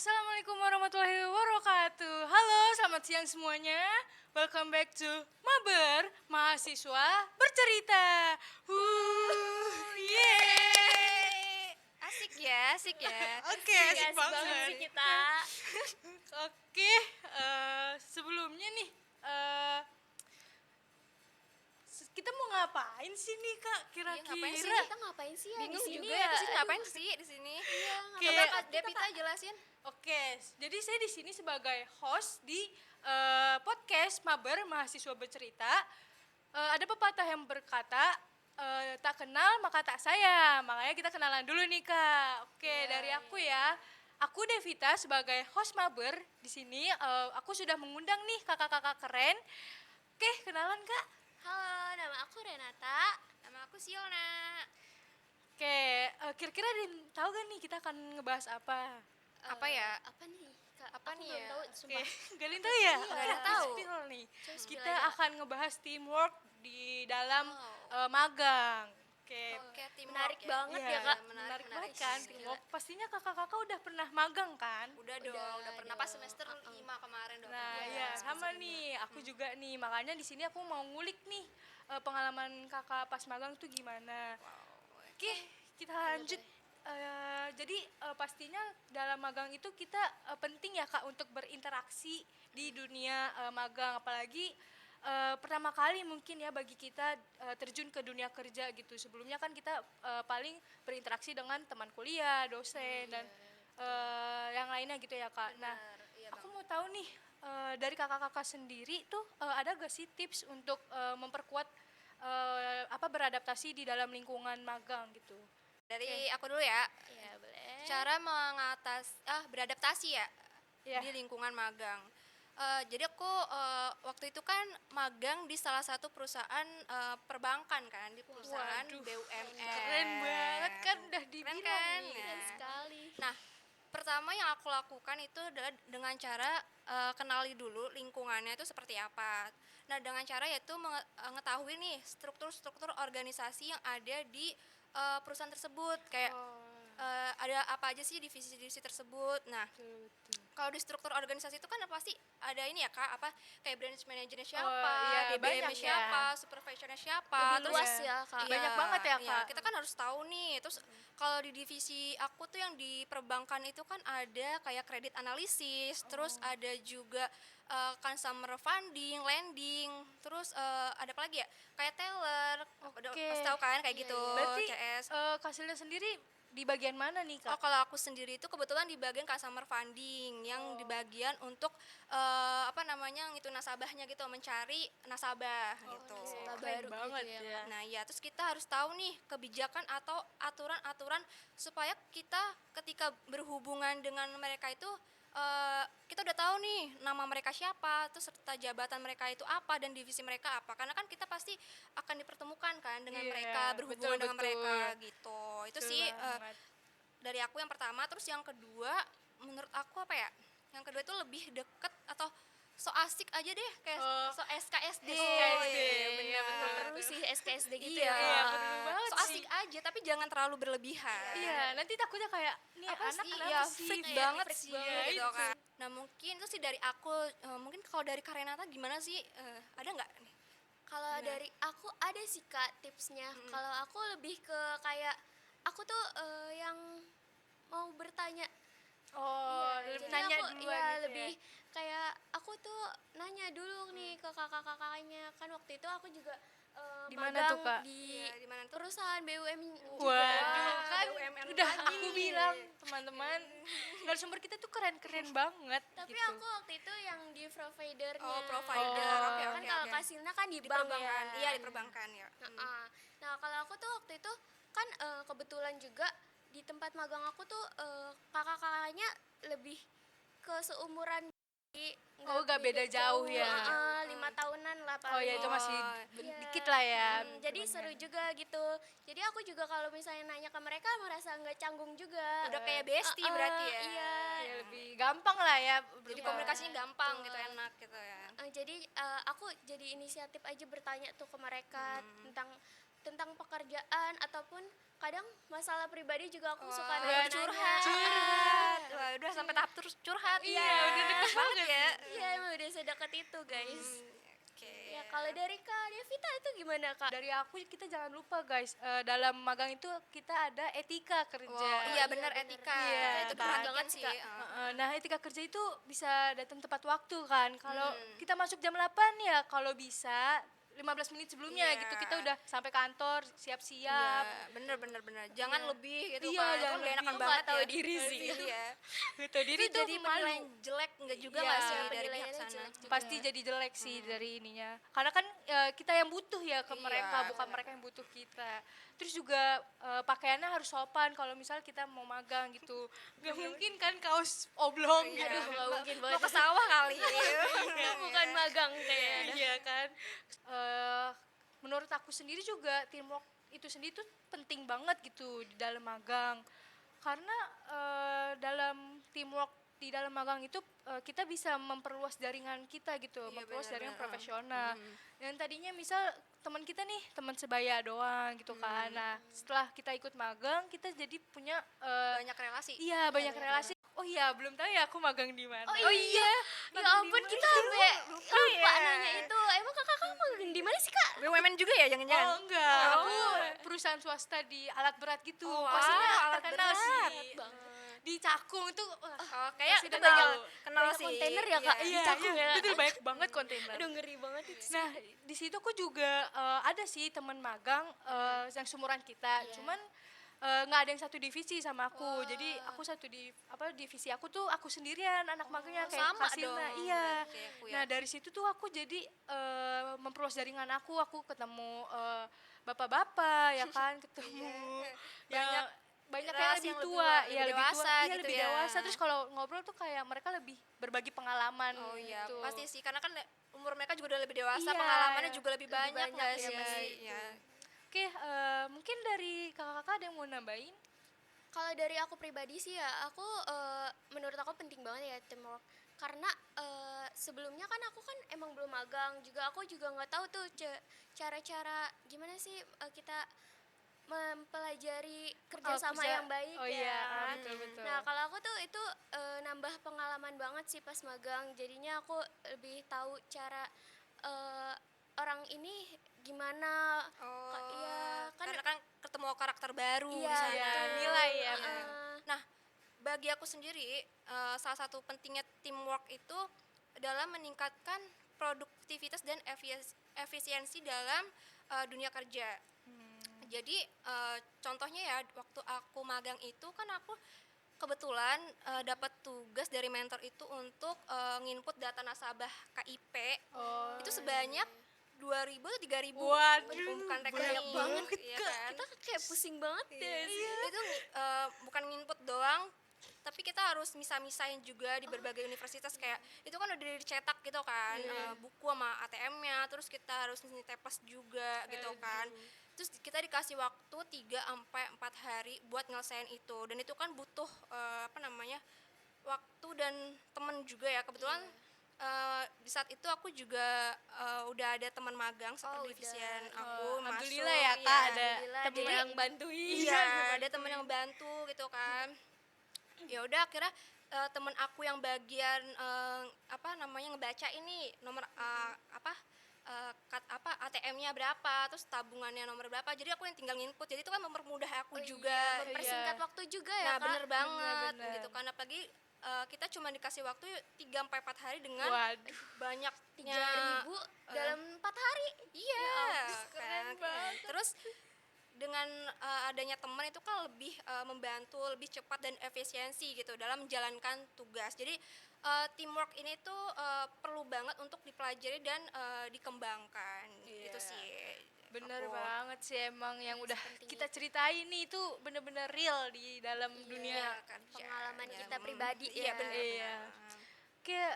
Assalamualaikum warahmatullahi wabarakatuh. Halo, selamat siang semuanya. Welcome back to Maber, mahasiswa bercerita. Yeay. Asik ya. Oke, asik banget sih kita. Oke, sebelumnya nih, kita mau ngapain sih nih Kak? ngapain sih? Kira-kira? Kita ngapain sih ya di Bingung sini juga ya? itu sih ngapain sih di sini? Iya, Oke. Coba Kak Devita jelasin. Oke, jadi saya di sini sebagai host di podcast Maber Mahasiswa Bercerita. Ada pepatah yang berkata, tak kenal maka tak sayang. Makanya kita kenalan dulu nih Kak. Oke, dari aku ya. Aku Devita sebagai host Maber di sini. Aku sudah mengundang nih kakak-kakak keren. Oke, kenalan Kak. Halo, nama aku Renata. Nama aku Siona. Oke, kira-kira ada yang tahu gak nih kita akan ngebahas apa? Apa ya? Apa nih? Kak? Apa Aku nih belum ya? tahu, Oke, sumpah. gak ada yang tahu ya? Nggak ada Oke, yang tahu. spill nih. Coba spill Kita aja. akan ngebahas teamwork di dalam Oh. magang. Oke. Oke, teamwork Menarik ya. banget Iya, ya, Kak. menarik Menarik banget kan sih. teamwork. Pastinya kakak-kakak udah pernah magang kan? Udah dong, udah pernah pas semester 5 kemarin dong. Nah, Iya, iya, semester sama nih. Aku juga nih. Makanya di sini aku mau ngulik nih pengalaman kakak pas magang tuh gimana. Oke, kita lanjut. Jadi pastinya dalam magang itu kita penting ya Kak untuk berinteraksi di dunia magang, apalagi pertama kali mungkin ya bagi kita terjun ke dunia kerja gitu. Sebelumnya kan kita paling berinteraksi dengan teman kuliah, dosen dan yang lainnya gitu ya Kak. Nah, Iya, aku mau tahu nih dari kakak-kakak sendiri tuh ada gak sih tips untuk memperkuat beradaptasi di dalam lingkungan magang gitu? Dari aku dulu ya. Iya, boleh. Cara beradaptasi ya Iya. di lingkungan magang. Jadi aku waktu itu kan magang di salah satu perusahaan perbankan kan, di perusahaan Waduh, BUMN. keren banget kan udah Keren dibilang kan? nih. Keren Nah, sekali. Nah, pertama yang aku lakukan itu adalah dengan cara kenali dulu lingkungannya itu seperti apa. Nah, dengan cara yaitu mengetahui nih struktur-struktur organisasi yang ada di perusahaan tersebut. Kayak ada apa aja sih divisi-divisi tersebut. Nah, kalau di struktur organisasi itu kan pasti ada ini ya Kak, kayak branch manajernya siapa, iya, DBM-nya banyak ya. siapa, supervisornya siapa. Lebih luas ya, Kak. Banyak banget ya, Iya, Kak. kita kan harus tahu nih. Terus kalau di divisi aku tuh yang di perbankan itu kan ada kayak kredit analisis, terus ada juga consumer funding, lending, terus ada apa lagi ya? Kayak teller. Udah Oke. pasti tahu kan kayak Iya, gitu, iya. Berarti CS. Kak Silda sendiri di bagian mana nih Oh, Kak? kalau aku sendiri itu kebetulan di bagian customer funding yang di bagian untuk ngitung nasabahnya gitu, mencari nasabah gitu. nasabah. Keren baru gitu banget ya, ya. Nah, ya terus kita harus tahu nih kebijakan atau aturan-aturan supaya kita ketika berhubungan dengan mereka itu kita udah tahu nih nama mereka siapa, terus serta jabatan mereka itu apa dan divisi mereka apa. Karena kan kita pasti akan dipertemukan kan dengan Iya, mereka, berhubungan dengan betul. mereka gitu. Itu Betul sih banget. dari aku yang pertama. Terus yang kedua menurut aku apa ya, yang kedua itu lebih deket atau so asik aja deh kayak so SKSD. SKSD, Iya, bener, betul. Perlu sih SKSD gitu Iya, Iya, perlu banget so asik sih. aja tapi jangan terlalu berlebihan. Iya, nanti takutnya kayak nih Apa anak sih? kenapa Ya, sih? freak Iya, banget freak sih banget gitu itu. kan. Nah, mungkin itu sih dari aku. Mungkin kalau dari Kak Renata gimana sih? Ada nggak nih? Kalau dari aku ada sih Kak tipsnya. Kalau aku lebih ke kayak aku tuh yang mau bertanya. Oh, Jadi nanya aku duluan ya gitu lebih ya. kayak aku tuh nanya dulu nih ke kakak-kakaknya. Kan waktu itu aku juga Di mana magang tuh, Kak? di Iya, di mana tuh? perusahaan BUMN juga. Waduh, kan BUMN udah lagi. aku bilang teman-teman, narasumber kita tuh keren-keren banget Tapi gitu. aku waktu itu yang di providernya. Oh, provider. Oh. Oke, Kan oke, kalau oke. Kasilna kan di Di bank perbankan. ya. Iya, di perbankan ya. Nah, nah, kalau aku tuh waktu itu kan kebetulan juga di tempat magang aku tuh kakak-kakaknya lebih ke seumuran di Oh, gak beda jauh ya. 5 tahunan lah Oh ya itu paling. masih Iya. dikit lah ya. Jadi seru juga gitu. Jadi aku juga kalau misalnya nanya ke mereka merasa nggak canggung juga. Udah kayak bestie berarti ya. Iya. Ya, lebih gampang lah ya. Jadi berubah. komunikasinya gampang gitu, enak gitu ya. Jadi aku jadi inisiatif aja bertanya tuh ke mereka tentang tentang pekerjaan ataupun kadang masalah pribadi juga aku suka Wah, nanya-nanya. curhat. Wah, udah sampai tahap terus curhat. Iya, udah deket banget ya. Iya, emang udah sedekat itu guys. Oke. Ya kalau dari Kak Devita itu gimana Kak? Dari aku kita jangan lupa guys, dalam magang itu kita ada etika kerja. Wow, iya benar etika. Iya, Itu kan? perhatian Banget sih. sih, Kak. Nah, etika kerja itu bisa datang tepat waktu kan. Kalau kita masuk jam 8 ya, kalau bisa 15 menit sebelumnya Iya. gitu kita udah sampai kantor, siap-siap. Iya, bener. Jangan Iya. lebih gitu Iya, kan. jangan Kan gak enakan lebih. banget Nggak tahu ya. diri sih. Iya. Gitu diri Itu tuh jadi malu. penilaian jelek enggak juga Iya, nggak sih dari penilaiannya pihak sana? jelek juga. Pasti jadi jelek sih dari ininya. Karena kan kita yang butuh ya ke Iya, mereka, bukan benar. mereka yang butuh kita. Terus juga pakaiannya harus sopan kalau misal kita mau magang gitu. Gak mungkin kan kaos oblong Iya. gitu. Aduh, nggak mungkin Mau banget. ke sawah kali. Itu bukan magang kayaknya. Iya kan. Menurut aku sendiri juga teamwork itu sendiri tuh penting banget gitu di dalam magang. Karena dalam teamwork di dalam magang itu kita bisa memperluas jaringan kita gitu, Iya, memperluas jaringan benar-benar. profesional. Dan tadinya misal teman kita nih teman sebaya doang gitu kan. Nah, setelah kita ikut magang, kita jadi punya Banyak relasi. iya banyak relasi. Oh iya, belum tahu ya aku magang di mana. Oh iya. Ya ampun kita sampai lupa ya. nanya itu. Emang kakak kamu magang di mana sih Kak? BUMN juga ya jangan-jangan? Oh enggak, Oh. aku perusahaan swasta di alat berat gitu. Oh, wow, Pastinya alat terkenal berat. sih. Di Cakung itu Oh, kayak Pasti itu udah tahu. kenal Banyak sih. kontainer ya, Kak? iya, Cakung iya, ya. betul banyak banget kontainer. Aduh ngeri banget itu. Nah, di situ aku juga ada sih teman magang yang seumuran kita. Iya. Cuman nggak ada yang satu divisi sama aku. Jadi aku divisi aku tuh aku sendirian anak magangnya kayak sama Kasilna. dong, Iya. berarti kayak aku ya. Nah, dari situ tuh aku jadi memperluas jaringan aku ketemu bapak-bapak ya kan, ketemu yang banyak yang relasi lebih yang lebih tua, wa- ya lebih lebih tua, dewasa iya gitu lebih ya. dewasa. Terus kalau ngobrol tuh kayak mereka lebih berbagi pengalaman. Oh iya, gitu. pasti sih karena kan umur mereka juga udah lebih dewasa, Iya, pengalamannya juga lebih lebih banyak banyak nggak ya, sih? pasti. Iya. Oke, mungkin dari kakak-kakak ada yang mau nambahin? Kalau dari aku pribadi sih ya, aku menurut aku penting banget ya teamwork. Karena sebelumnya kan aku kan emang belum magang juga, aku juga nggak tahu tuh cara-cara gimana sih kita mempelajari kerjasama yang baik oh ya. iya, kan. betul-betul. Nah kalau aku tuh itu nambah pengalaman banget sih pas magang. Jadinya aku lebih tahu cara orang ini gimana. Oh, Iya kan. karena kan ketemu karakter baru Iya, di sana. betul. nilai ya, Iya. Nah, bagi aku sendiri salah satu pentingnya teamwork itu dalam meningkatkan produktivitas dan efisiensi dalam dunia kerja. Jadi contohnya ya waktu aku magang itu kan aku kebetulan dapat tugas dari mentor itu untuk nginput data nasabah KIP Oh, itu sebanyak 2.000 atau 3.000 Waduh, bukan banyak rekening banget, iya Kak, kan? kita kayak pusing banget Iya. ya. Itu bukan nginput doang, tapi kita harus misah-misahin juga di berbagai universitas kayak itu kan udah dicetak gitu kan, buku sama ATM-nya, terus kita harus nyetep plus juga gitu kan. Terus kita dikasih waktu 3 sampai 4 hari buat nyelesain itu dan itu kan butuh waktu dan temen juga ya kebetulan. Di saat itu aku juga udah ada teman magang Oh, seperdivision udah. aku masuk. alhamdulillah ya kak, iya. ada Alhamdulillah temen ada yang bantuin. Iya, ada temen yang bantu gitu kan. Ya udah akhirnya temen aku yang bagian ngebaca ini nomor ATM-nya berapa, terus tabungannya nomor berapa. Jadi aku yang tinggal nginput. Jadi itu kan mempermudah aku juga. Mempersingkat waktu juga ya Nah, Kak. bener banget Bener. gitu kan. Apalagi kita cuma dikasih waktu 3 sampai 4 hari dengan Waduh, banyaknya 3.000 dalam 4 hari. Iya, keren kan. banget. Terus dengan adanya teman itu kan lebih membantu, lebih cepat dan efisiensi gitu dalam menjalankan tugas. Jadi teamwork ini tuh perlu banget untuk dipelajari dan dikembangkan. Iya. Gitu sih. bener Aku. banget sih emang yang udah sepenting kita ceritain nih itu bener-bener real di dalam dunia. Kan, Pengalaman ya, kita pribadi Iya, ya. benar. Iya. Kayak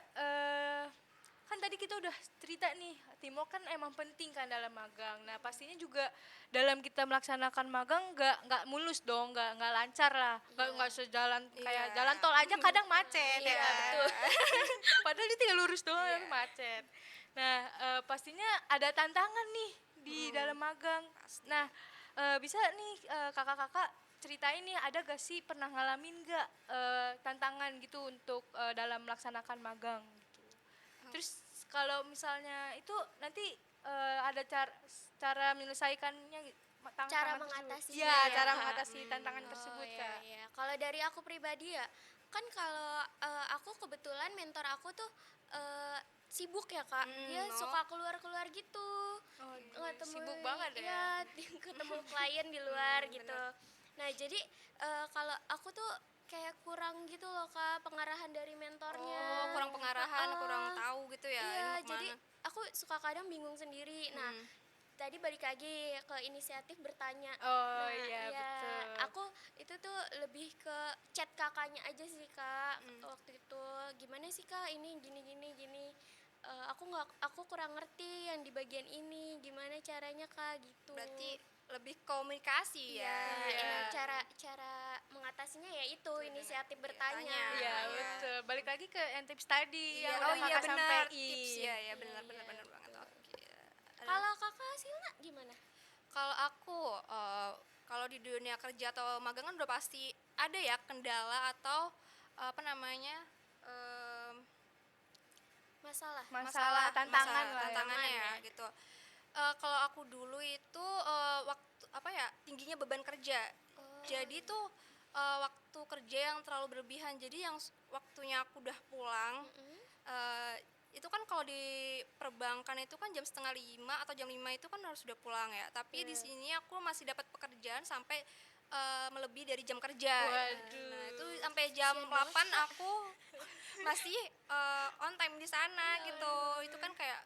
kan tadi kita udah cerita nih teamwork kan emang penting kan dalam magang. Nah pastinya juga dalam kita melaksanakan magang nggak mulus dong, nggak lancar lah, nggak sejalan kayak Iya. jalan tol aja kadang macet Iya, ya kan? betul. Padahal dia tinggal lurus doang Iya. tapi macet. Nah pastinya ada tantangan nih di dalam magang. Pasti. Nah, bisa nih kakak-kakak ceritain nih, ada gak sih pernah ngalamin gak tantangan gitu untuk dalam melaksanakan magang gitu. Terus kalau misalnya itu nanti ada cara menyelesaikannya Cara tantangan mengatasinya tersebut. Iya, ya, cara Kak. mengatasi tantangan tersebut, Iya, Kak. iya. Kalau dari aku pribadi ya, kan kalau aku kebetulan mentor aku tuh sibuk ya, Kak. Dia suka keluar-keluar gitu. Oh, Ketemu, sibuk banget ya. iya, ketemu klien di luar gitu. bener. Nah, jadi kalau aku tuh kayak kurang gitu loh, Kak, pengarahan dari mentornya. Oh, kurang pengarahan, Heeh. kurang tahu gitu ya, Iya, ini mau jadi kemana. aku suka kadang bingung sendiri. Nah, tadi balik lagi ke inisiatif bertanya. Oh Nah, iya, betul. aku itu tuh lebih ke chat kakaknya aja sih, Kak. Waktu itu gimana sih, Kak, ini gini gini gini. Aku kurang ngerti yang di bagian ini, gimana caranya, Kak, gitu. Berarti lebih komunikasi Iya, ya. ini cara mengatasinya ya itu inisiatif bertanya. tanya. Iya, Iya. betul. Balik lagi ke yang tips tadi Iya, yang oh udah iya kakak benar, sampein. tips ya, ya benar Iya, benar iya, benar banget. Oke. Kalau Kakak Silna gimana? Kalau aku kalau di dunia kerja atau magang kan udah pasti ada ya kendala atau apa namanya Masalah tantangan lah ya. tantangannya ya gitu. Kalau aku dulu itu waktu apa ya tingginya beban kerja. Jadi tuh waktu kerja yang terlalu berlebihan. Jadi yang waktunya aku udah pulang itu kan kalau di perbankan itu kan jam 4:30 atau jam 5 itu kan harus sudah pulang ya. Tapi di sini aku masih dapat pekerjaan sampai melebihi dari jam kerja. Waduh. Nah, itu sampai jam 8 aku masih on time di sana gitu. Itu kan kayak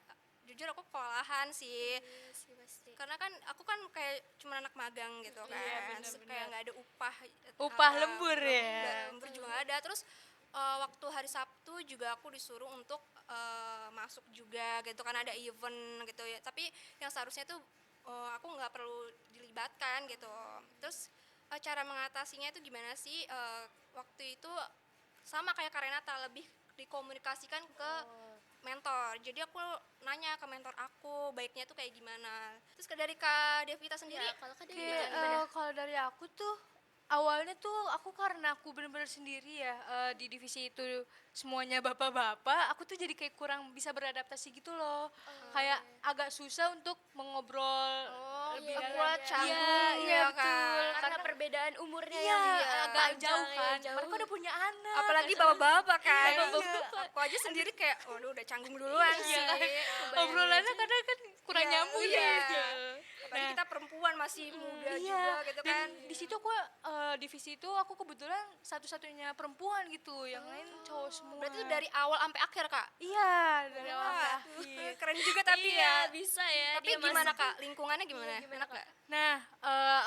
jujur aku kewalahan sih. Iya sih pasti. Karena kan aku kan kayak cuma anak magang gitu kan. benar-benar. Kayak nggak ada upah. Upah lembur ya. Lembur juga nggak ada. Terus waktu hari Sabtu juga aku disuruh untuk masuk juga gitu kan ada event gitu ya. Tapi yang seharusnya tuh aku nggak perlu dilibatkan gitu. Terus cara mengatasinya itu gimana sih? Waktu itu sama kayak Karenata lebih dikomunikasikan ke mentor. Jadi aku nanya ke mentor aku baiknya tuh kayak gimana. Terus dari Kak Devita sendiri Iya, kalau Kak Dewi Kayak, gimana? kalau dari aku tuh awalnya tuh aku karena aku bener-bener sendiri ya di divisi itu semuanya bapak-bapak, aku tuh jadi kayak kurang bisa beradaptasi gitu loh. Kayak agak susah untuk mengobrol lebih iya, dalam. iya, canggung Iya, ya, betul. Kak. Karena perbedaan umurnya Iya, yang agak panjang jauh ya, kan. jauh. Mereka udah punya anak. apalagi bapak-bapak kan. Iya, Aku aja sendiri kayak waduh udah canggung duluan sih. Obrolannya kadang kan kurang Iya, nyambung iya. gitu. Apalagi kita perempuan masih muda Iya, juga gitu dan kan. di situ aku divisi itu aku kebetulan satu-satunya perempuan gitu, yang lain cowok semua. Berarti dari awal sampai akhir, Kak. Iya, dari awal sampai Wah, akhir. keren juga tapi Iya, ya. bisa ya. Tapi dia gimana, masuk- Kak? Lingkungannya gimana? Iya, gimana, Enak nggak? Nah,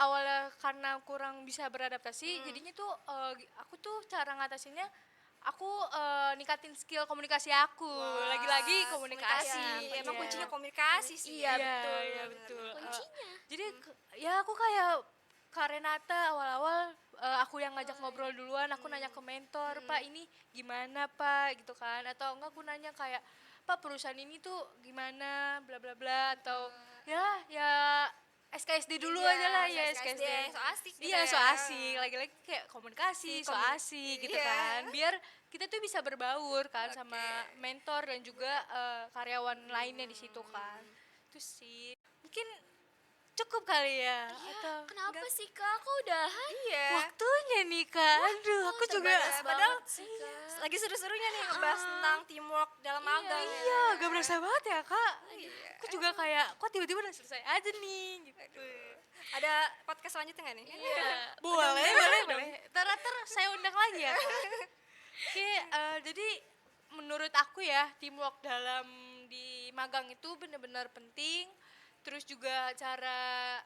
awalnya karena kurang bisa beradaptasi, jadinya tuh aku tuh cara ngatasinnya aku ningkatin skill komunikasi aku. Lagi-lagi komunikasi. Iya, emang Iya. kuncinya komunikasi sih. Iya, betul. Iya, betul. Kuncinya. Jadi ya aku kayak Kak Renata awal-awal aku yang ngajak ngobrol duluan, aku nanya ke mentor, Pak ini gimana Pak gitu kan, atau enggak aku nanya kayak Pak perusahaan ini tuh gimana bla bla bla atau ya SKSD dulu Iya, aja lah ya SKSD, SKSD. so asik gitu Iya ya. so asik, lagi-lagi kayak komunikasi so asik gitu Iya. kan, biar kita tuh bisa berbaur kan sama mentor dan juga karyawan lainnya di situ kan. Itu sih mungkin cukup kali ya atau Kenapa sih, Kak? Kok udahan? Iya. waktunya nih Kak. Aduh, aku juga Terbatas padahal banget sih, Kak. lagi seru-serunya nih ngebahas tentang teamwork dalam magang. iya, gak berasa banget ya Kak. Aku juga kayak kok tiba-tiba udah selesai aja nih gitu. Ada podcast selanjutnya nggak nih? Iya, boleh. Ntar saya undang lagi ya Kak. Oke, jadi menurut aku ya teamwork dalam di magang itu benar-benar penting. Terus juga cara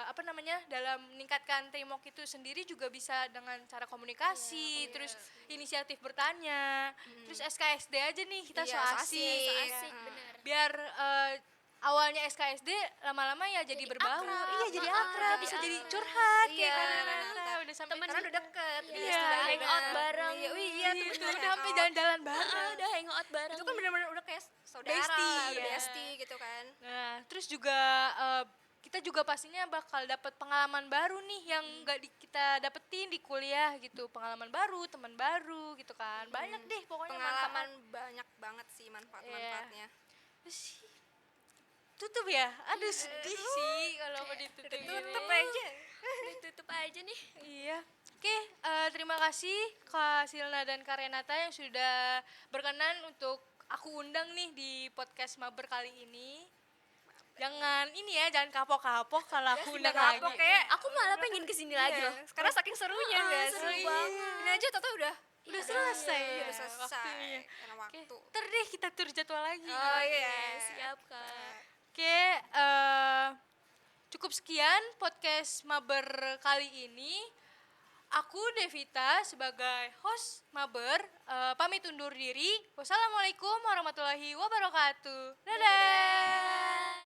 apa namanya dalam meningkatkan teamwork itu sendiri juga bisa dengan cara komunikasi, terus inisiatif bertanya, terus SKSD aja nih kita Iya, so so asik, asik. So asik, benar. biar awalnya SKSD lama-lama ya jadi berbaur, akrab, iya jadi heeh, akrab, jadi bisa jadi akrab. curhat Iya, kayak benar. Renata, udah sampai Karena udah deket. Iya, sudah hangout ada. bareng. Iya, tuh udah bener, sampai hangout. jalan-jalan bareng. Udah hangout bareng. Itu kan benar-benar udah kayak saudara, Bestie, ya. bestie gitu kan. Nah, terus juga kita juga pastinya bakal dapat pengalaman baru nih yang nggak kita dapetin di kuliah gitu. Pengalaman baru, teman baru gitu kan. Banyak deh pokoknya Pengalaman manfaat. banyak banget sih manfaat-manfaatnya. Terus, tutup ya? Aduh sedih sih kalau mau ditutup Tutup gini. aja. Ditutup aja nih. Iya. Oke, terima kasih Kak Silna dan Kak Renata yang sudah berkenan untuk aku undang nih di podcast Maber kali ini. Jangan ini ya, jangan kapok-kapok kalau aku undang lagi. Kapok kayak Aku malah pengen kesini lagi loh. karena saking serunya nggak seru sih? banget. Ini aja tau udah Udah selesai Iya, ya udah selesai waktunya. karena Oke, waktu. ntar deh kita tur jadwal lagi. Oh iya, Siap, Kak. Oke, cukup sekian podcast Maber kali ini. Aku Devita sebagai host Maber pamit undur diri. Wassalamualaikum warahmatullahi wabarakatuh. Dadah.